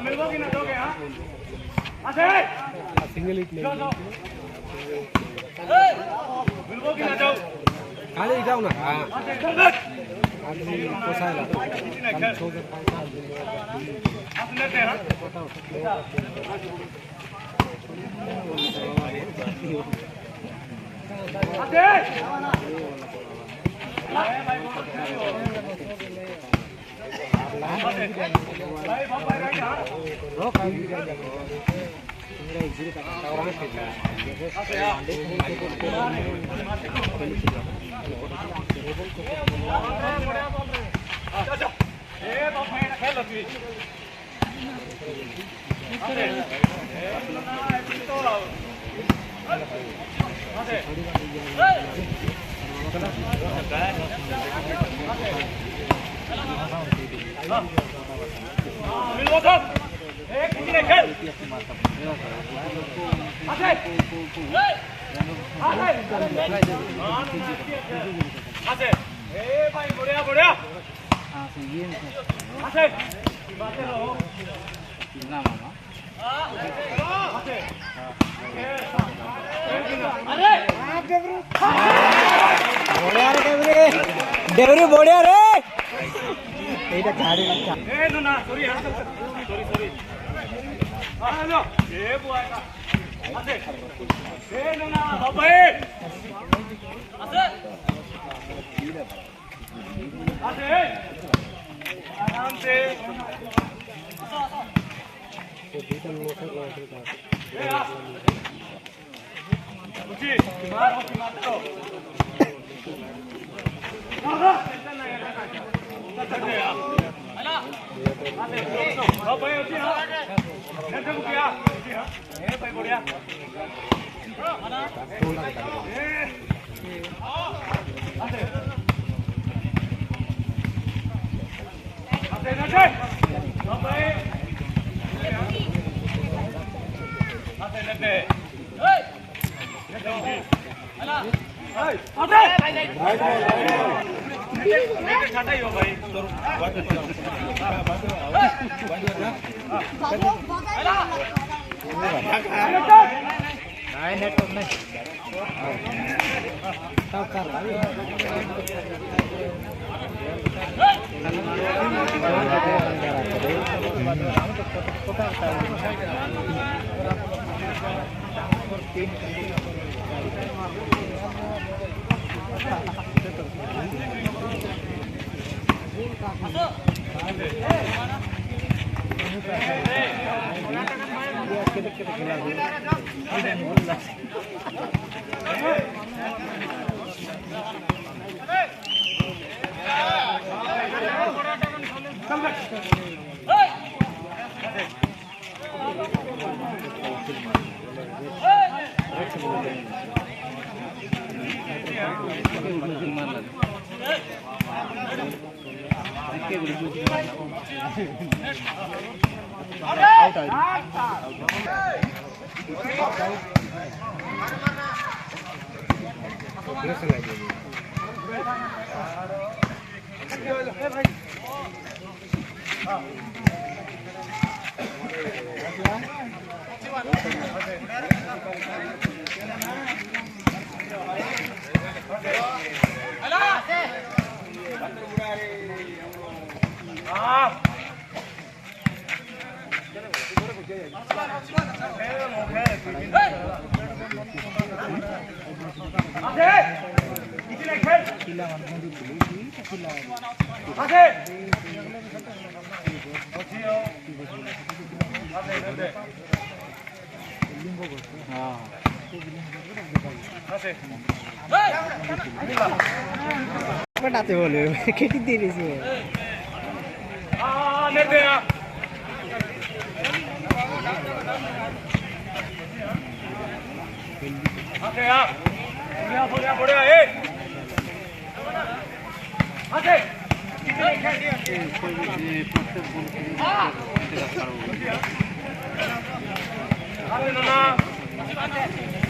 मिलोगी ना दोगे हाँ सिंगल हिट मिलोगी ना जाओ खाली जाओ ना आदमी पोसायला देवरी बोड़िया रे एटा गाड़ी ए ना सॉरी सॉरी हेलो ए बुआ का आसे ए ना बाबा आसे आसे आराम से तो भीतर मोटर का ए आ जी मार तो बताते बोले खेती दे रही है हां लेते हैं आके आ बढ़िया बढ़िया ए आके প্রত্যেক